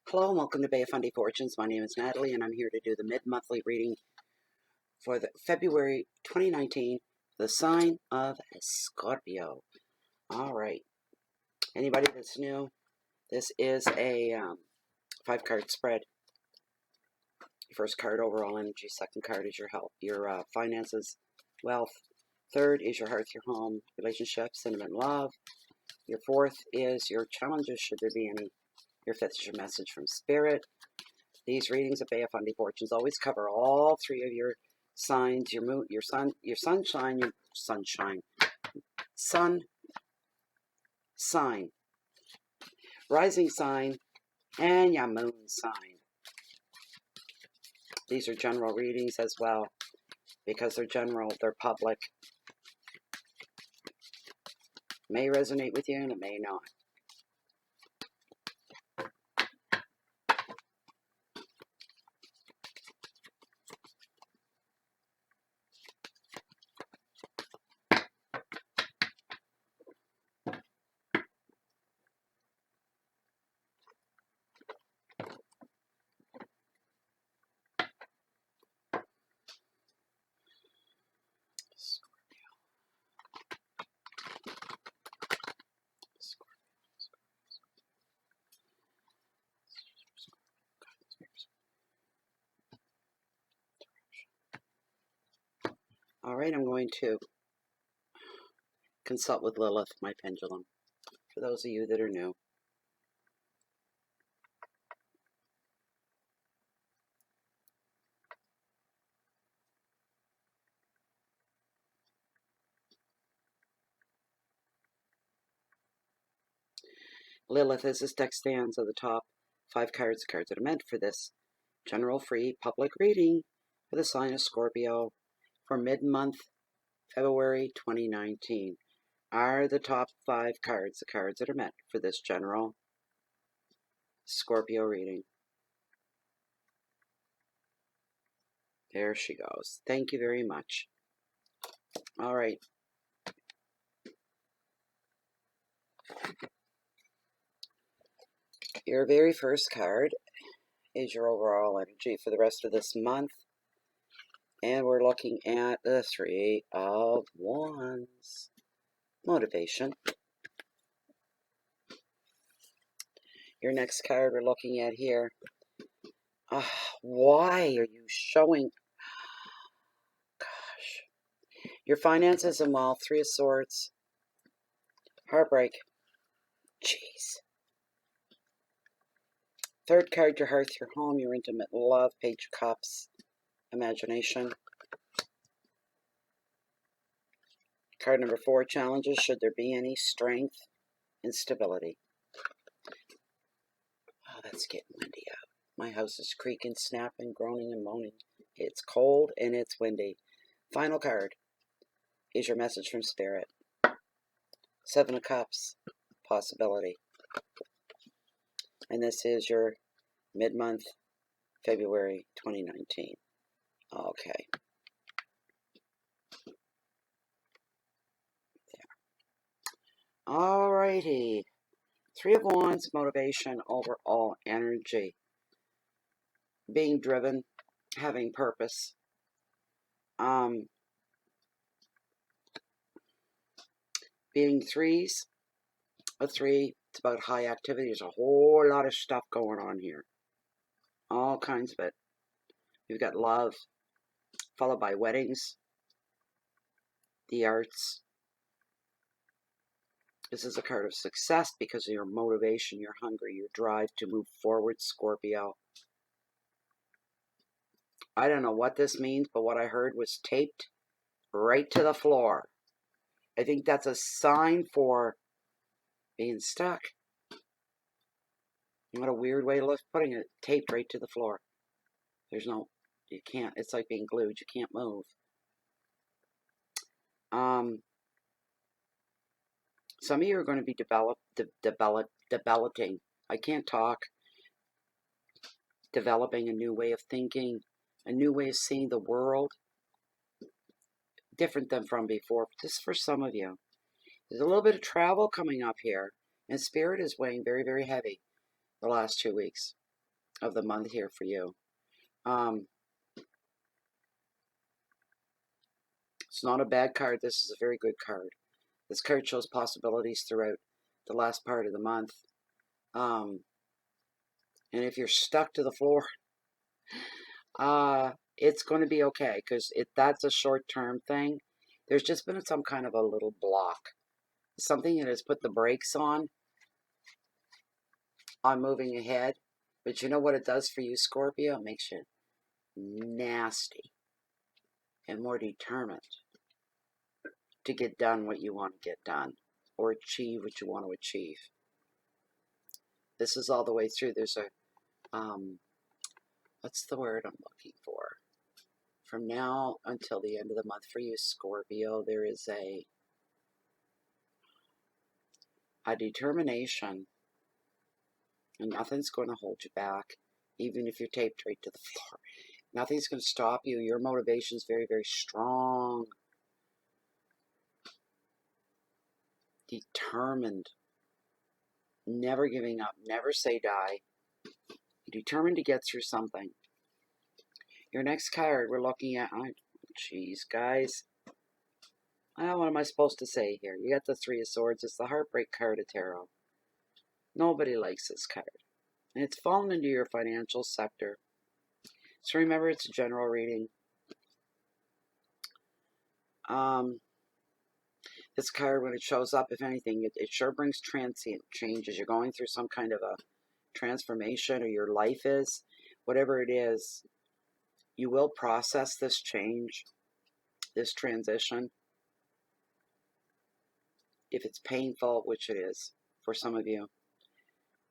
Hello and welcome to Bay of Fundy Fortunes. My name is Natalie and I'm here to do the mid-monthly reading for the February 2019, the sign of Scorpio. All right. Anybody that's new, this is a 5-card spread. First card, overall energy. Second card is your health, your finances, wealth. Third is your hearth, your home, relationships, sentiment, love. Your fourth is your challenges, should there be any. Your fifth is your message from spirit. These readings of Bay of Fundy Fortunes always cover all three of your signs, your moon, your sun, your sunshine, sun sign, rising sign, and your moon sign. These are general readings as well. Because they're general, they're public. May resonate with you and it may not. All right, I'm going to consult with Lilith, my pendulum, for those of you that are new. Lilith, as this deck stands at the top, 5 cards, the cards that are meant for this general free public reading for the sign of Scorpio for mid-month February 2019 are the top 5 cards, the cards that are meant for this general Scorpio reading. There she goes. Thank you very much. All right. Your very first card is your overall energy for the rest of this month. And we're looking at the 3 of Wands. Motivation. Your next card we're looking at here. Why are you showing... Gosh. Your finances and wealth. 3 of Swords. Heartbreak. Jeez. Third card, your hearth, your home, your intimate love. Page of Cups. Imagination. Card number 4, challenges. Should there be any. Strength and stability. Oh, that's getting windy out. My house is creaking, snapping, groaning, and moaning. It's cold and it's windy. Final card is your message from Spirit. 7 of Cups. Possibility. And this is your mid-month February 2019. Okay. There. Alrighty. 3 of Wands, motivation, overall energy. Being driven, having purpose. Being 3s. A 3, it's about high activity. There's a whole lot of stuff going on here. All kinds of it. You've got love, followed by weddings, the arts. This is a card of success because of your motivation, your hunger, your drive to move forward, Scorpio. I don't know what this means, but what I heard was taped right to the floor. I think that's a sign for being stuck. What a weird way of putting it. Taped right to the floor. There's no, you can't, it's like being glued. You can't move. Some of you are going to be developing. I can't talk. Developing a new way of thinking, a new way of seeing the world. Different than from before. Just for some of you. There's a little bit of travel coming up here. And Spirit is weighing very, very heavy the last 2 weeks. of the month here for you. Um, it's not a bad card. This is a very good card. This card shows possibilities throughout the last part of the month. Um, and if you're stuck to the floor, it's going to be okay because that's a short-term thing. There's just been some kind of a little block, something that has put the brakes on moving ahead. But you know what it does for you, Scorpio? It makes you nasty and more determined to get done what you want to get done or achieve what you want to achieve. This is all the way through. There's what's the word I'm looking for? From now until the end of the month for you, Scorpio, there is a determination, and nothing's going to hold you back, even if you're taped right to the floor. Nothing's going to stop you. Your motivation is very, very strong. Determined. Never giving up. Never say die. You're determined to get through something. Your next card we're looking at... Jeez, guys. What am I supposed to say here? You got the Three of Swords. It's the Heartbreak card of Tarot. Nobody likes this card. And it's fallen into your financial sector. So remember, it's a general reading. This card, when it shows up, if anything, it sure brings transient changes. You're going through some kind of a transformation, or your life is. Whatever it is, you will process this change, this transition. If it's painful, which it is for some of you,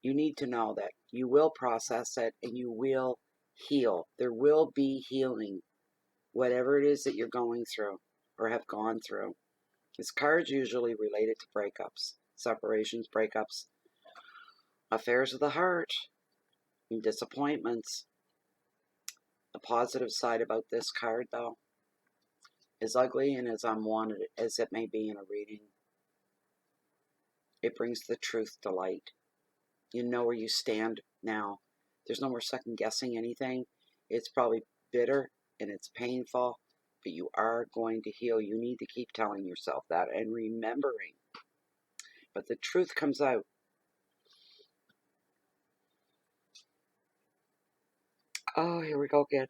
you need to know that you will process it and you will heal. There will be healing, whatever it is that you're going through or have gone through. This card's usually related to breakups, separations, breakups, affairs of the heart, and disappointments. The positive side about this card, though, as ugly and as unwanted as it may be in a reading, it brings the truth to light. You know where you stand now. There's no more second guessing anything. It's probably bitter and it's painful, but you are going to heal. You need to keep telling yourself that and remembering. But the truth comes out. Oh, here we go again.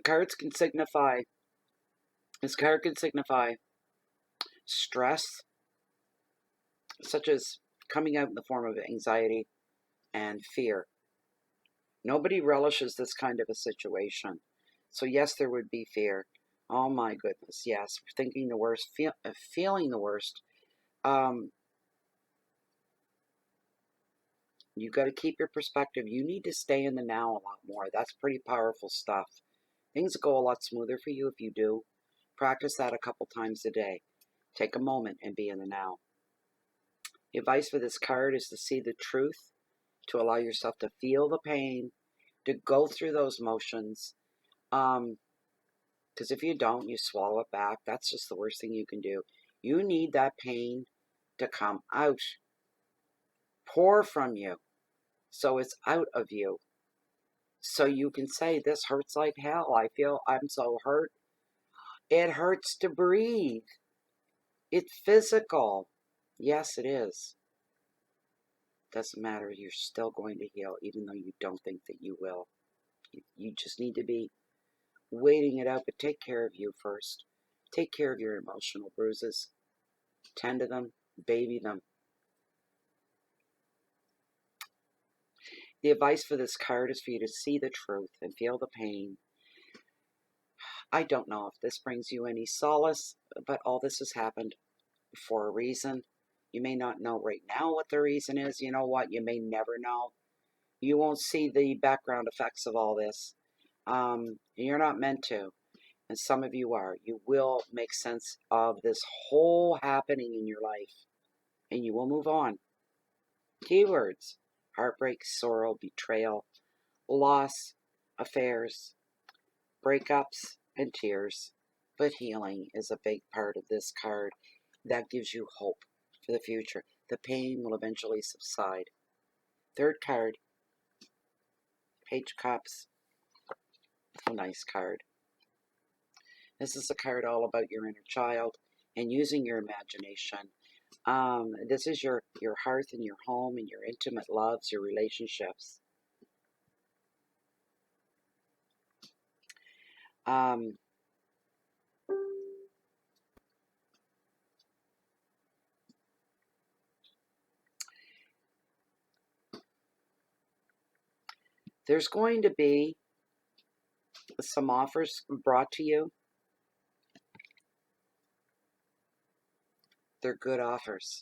Cards can signify, this card can signify stress, such as coming out in the form of anxiety and fear. Nobody relishes this kind of a situation. So yes, there would be fear. Oh my goodness, yes. Thinking the worst, feeling the worst. You got to keep your perspective. You need to stay in the now a lot more. That's pretty powerful stuff. Things go a lot smoother for you if you do. Practice that a couple times a day. Take a moment and be in the now. The advice for this card is to see the truth, to allow yourself to feel the pain, to go through those motions. Because if you don't, you swallow it back. That's just the worst thing you can do. You need that pain to come out, pour from you, so it's out of you. So you can say, this hurts like hell. I'm so hurt. It hurts to breathe. It's physical. Yes, it is. Doesn't matter. You're still going to heal, even though you don't think that you will. You just need to be waiting it out, but take care of you first. Take care of your emotional bruises. Tend to them. Baby them. The advice for this card is for you to see the truth and feel the pain. I don't know if this brings you any solace, but all this has happened for a reason. You may not know right now what the reason is. You know what? You may never know. You won't see the background effects of all this. You're not meant to. And some of you are. You will make sense of this whole happening in your life. And you will move on. Keywords: heartbreak, sorrow, betrayal, loss, affairs, breakups, and tears. But healing is a big part of this card. That gives you hope for the future. The pain will eventually subside. Third card, Page of Cups. A nice card. This is a card all about your inner child and using your imagination. This is your hearth and your home and your intimate loves, your relationships. There's going to be some offers brought to you. They're good offers.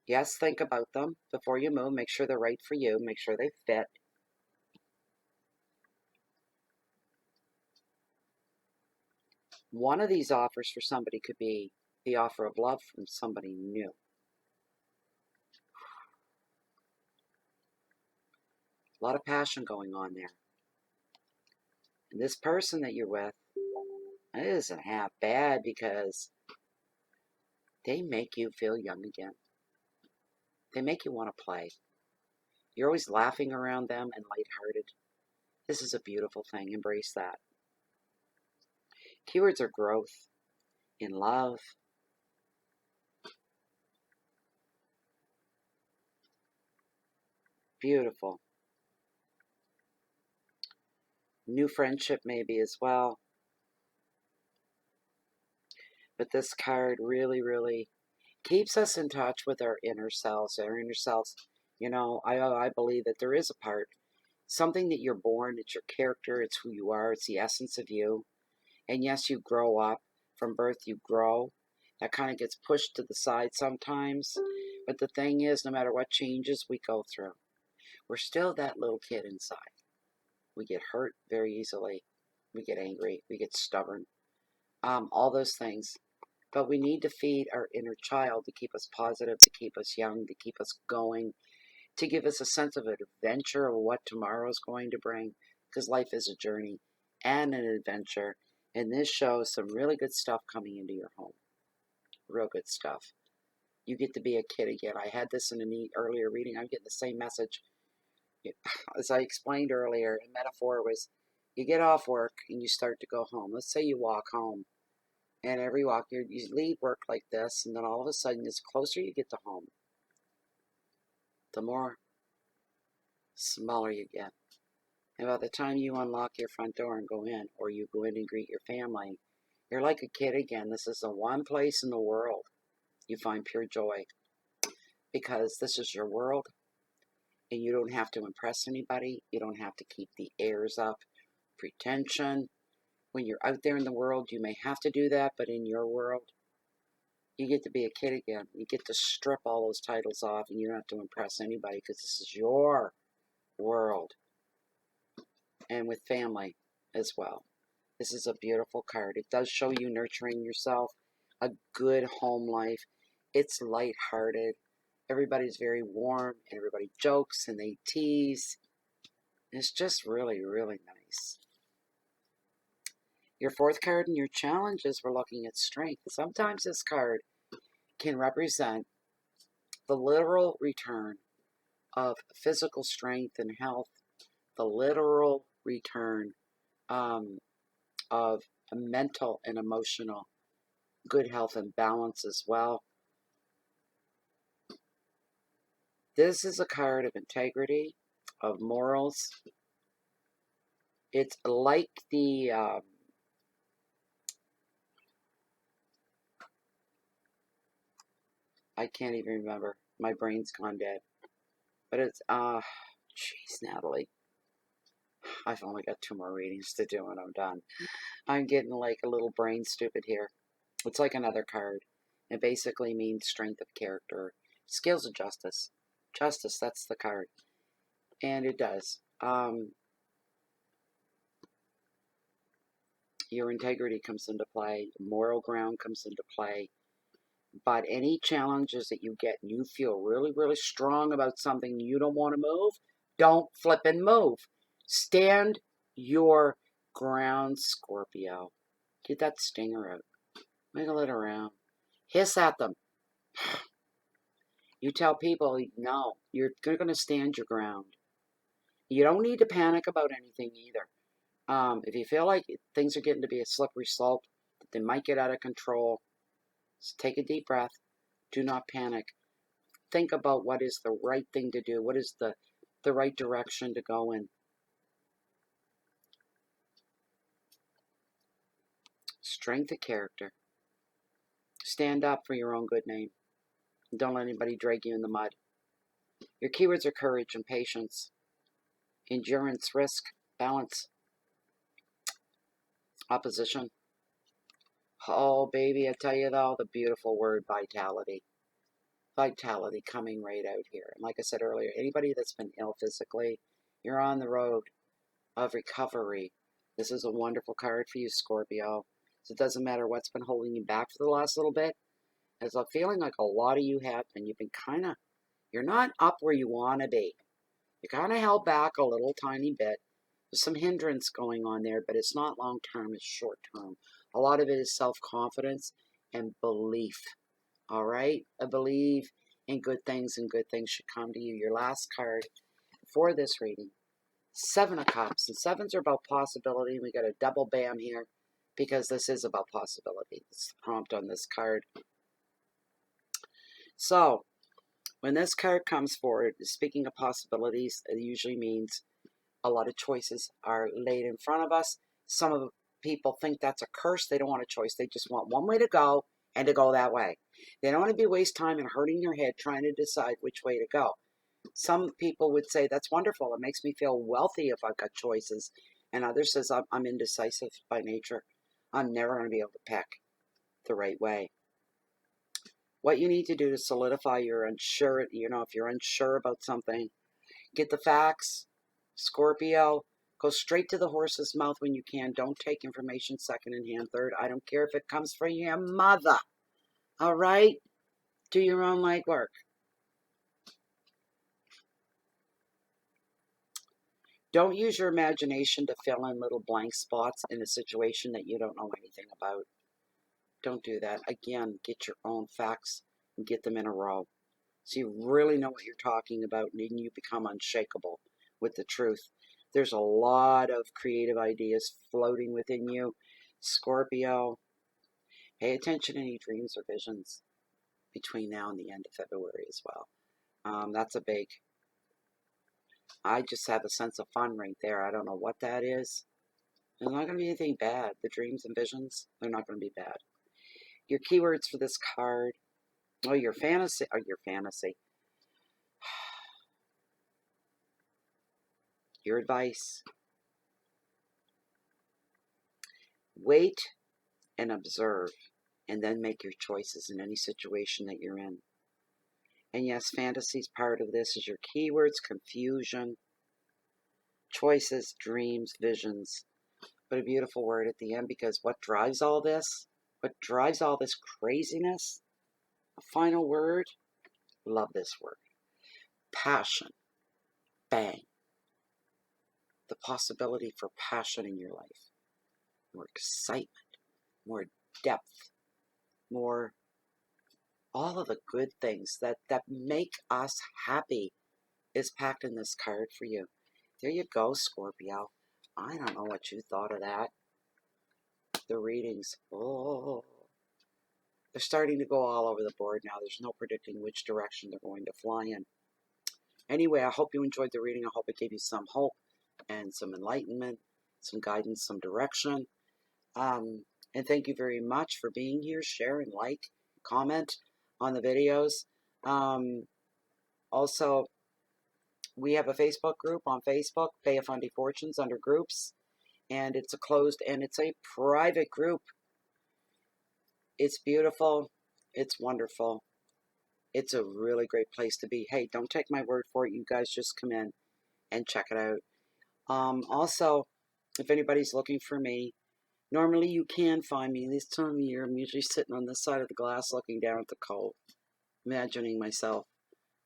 Yes, think about them before you move. Make sure they're right for you. Make sure they fit. One of these offers for somebody could be the offer of love from somebody new. A lot of passion going on there. And this person that you're with, it isn't half bad because they make you feel young again. They make you want to play. You're always laughing around them and lighthearted. This is a beautiful thing. Embrace that. Keywords are growth, in love, beautiful. New friendship maybe as well. But this card really, really keeps us in touch with our inner selves. Our inner selves, you know, I believe that there is a part, something that you're born, it's your character, it's who you are, it's the essence of you. And yes, you grow up. From birth, you grow. That kind of gets pushed to the side sometimes. But the thing is, no matter what changes we go through, we're still that little kid inside. We get hurt very easily. We get angry. We get stubborn. All those things. But we need to feed our inner child to keep us positive, to keep us young, to keep us going, to give us a sense of adventure of what tomorrow is going to bring. Because life is a journey and an adventure. And this shows some really good stuff coming into your home. Real good stuff. You get to be a kid again. I had this in an earlier reading. I'm getting the same message. As I explained earlier, a metaphor was you get off work and you start to go home. Let's say you walk home. And every walk, you leave work like this. And then all of a sudden, the closer you get to home, the more smaller you get. And by the time you unlock your front door and go in, or you go in and greet your family, you're like a kid again. This is the one place in the world you find pure joy. Because this is your world. And you don't have to impress anybody. You don't have to keep the airs up. Pretension. When you're out there in the world, you may have to do that. But in your world, you get to be a kid again. You get to strip all those titles off. And you don't have to impress anybody. Because this is your world. And with family as well. This is a beautiful card. It does show you nurturing yourself, a good home life. It's lighthearted. Everybody's very warm. Everybody jokes and they tease. It's just really, really nice. Your fourth card in your challenges, we're looking at strength. Sometimes this card can represent the literal return of physical strength and health, the literal return of mental and emotional good health and balance as well. This is a card of integrity, of morals. It's like the I can't even remember. My brain's gone dead. But it's jeez, Natalie. I've only got 2 more readings to do and I'm done. I'm getting like a little brain stupid here. It's like another card. It basically means strength of character, skills of justice. Justice, that's the card. And it does. Your integrity comes into play. Moral ground comes into play. But any challenges that you get and you feel really, really strong about something you don't want to move, don't flip and move. Stand your ground, Scorpio. Get that stinger out. Wiggle it around. Hiss at them. You tell people, no, you're going to stand your ground. You don't need to panic about anything either. If you feel like things are getting to be a slippery slope, that they might get out of control, just take a deep breath. Do not panic. Think about what is the right thing to do. What is the right direction to go in. Strength of character. Stand up for your own good name. Don't let anybody drag you in the mud. Your keywords are courage and patience, endurance, risk, balance, opposition. Oh, baby, I tell you though, the beautiful word vitality. Vitality coming right out here. And like I said earlier, anybody that's been ill physically, you're on the road of recovery. This is a wonderful card for you, Scorpio. So it doesn't matter what's been holding you back for the last little bit. As I'm feeling like a lot of you have been, you've been you're not up where you want to be. You're kind of held back a little tiny bit. There's some hindrance going on there, but it's not long term, it's short term. A lot of it is self-confidence and belief. All right? I believe in good things, and good things should come to you. Your last card for this reading, Seven of Cups. And sevens are about possibility. We got a double bam here because this is about possibility. It's the prompt on this card. So, when this card comes forward, speaking of possibilities, it usually means a lot of choices are laid in front of us. Some of the people think that's a curse. They don't want a choice. They just want one way to go and to go that way. They don't want to be waste time and hurting your head trying to decide which way to go. Some people would say, that's wonderful. It makes me feel wealthy if I've got choices. And others says, I'm indecisive by nature. I'm never going to be able to pick the right way. What you need to do to solidify your unsure, if you're unsure about something, get the facts. Scorpio, go straight to the horse's mouth when you can. Don't take information second and hand, third. I don't care if it comes from your mother. All right? Do your own legwork. Don't use your imagination to fill in little blank spots in a situation that you don't know anything about. Don't do that. Again, get your own facts and get them in a row. So you really know what you're talking about, and then you become unshakable with the truth. There's a lot of creative ideas floating within you. Scorpio, pay attention to any dreams or visions between now and the end of February as well. That's a big, I just have a sense of fun right there. I don't know what that is. There's not going to be anything bad. The dreams and visions, they're not going to be bad. Your keywords for this card, your fantasy, your advice. Wait and observe, and then make your choices in any situation that you're in. And yes, fantasy's part of this is your keywords, confusion, choices, dreams, visions. But a beautiful word at the end, because what drives all this craziness, a final word, love this word, passion, bang. The possibility for passion in your life, more excitement, more depth, more all of the good things that make us happy is packed in this card for you. There you go, Scorpio. I don't know what you thought of that. The readings, oh, they're starting to go all over the board now. There's no predicting which direction they're going to fly in. Anyway, I hope you enjoyed the reading. I hope it gave you some hope and some enlightenment, some guidance, some direction. And thank you very much for being here. Share and like, comment on the videos. Also, we have a Facebook group on Facebook, Bay of Fundy Fortunes, under groups. And it's a closed and it's a private group. It's beautiful. It's wonderful. It's a really great place to be. Hey, don't take my word for it. You guys just come in and check it out. Also, if anybody's looking for me, normally you can find me this time of year. I'm usually sitting on this side of the glass looking down at the cove, imagining myself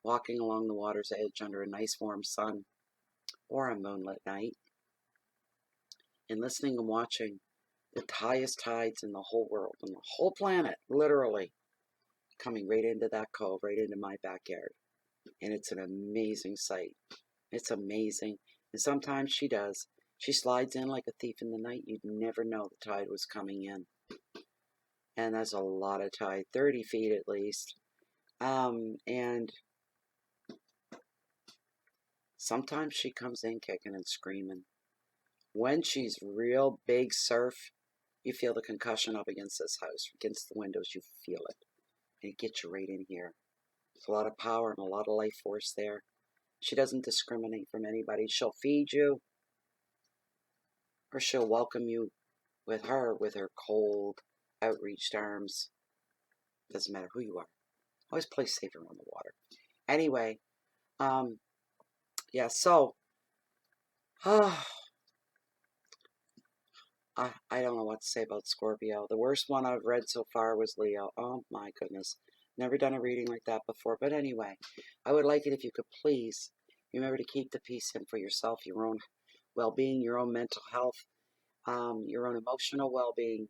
walking along the water's edge under a nice warm sun or a moonlit night and listening and watching the highest tides in the whole world, and the whole planet, literally, coming right into that cove, right into my backyard. And it's an amazing sight. It's amazing. And sometimes she does. She slides in like a thief in the night. You'd never know the tide was coming in. And that's a lot of tide, 30 feet at least. And sometimes she comes in kicking and screaming. When she's real big surf, you feel the concussion up against this house, against the windows. You feel it. And it gets you right in here. There's a lot of power and a lot of life force there. She doesn't discriminate from anybody. She'll feed you, or she'll welcome you with her cold, outreached arms. Doesn't matter who you are. Always play safe around the water. Anyway, yeah, so, I don't know what to say about Scorpio. The worst one I've read so far was Leo. Oh my goodness. Never done a reading like that before. But anyway, I would like it if you could please remember to keep the peace in for yourself, your own well-being, your own mental health, your own emotional well-being.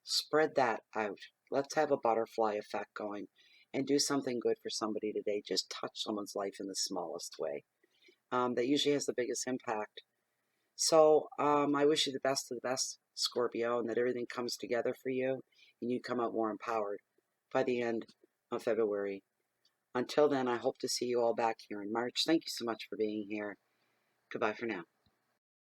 Spread that out. Let's have a butterfly effect going and do something good for somebody today. Just touch someone's life in the smallest way. That usually has the biggest impact. So I wish you the best of the best, Scorpio, and that everything comes together for you and you come out more empowered by the end of February. Until then, I hope to see you all back here in March. Thank you so much for being here. Goodbye for now.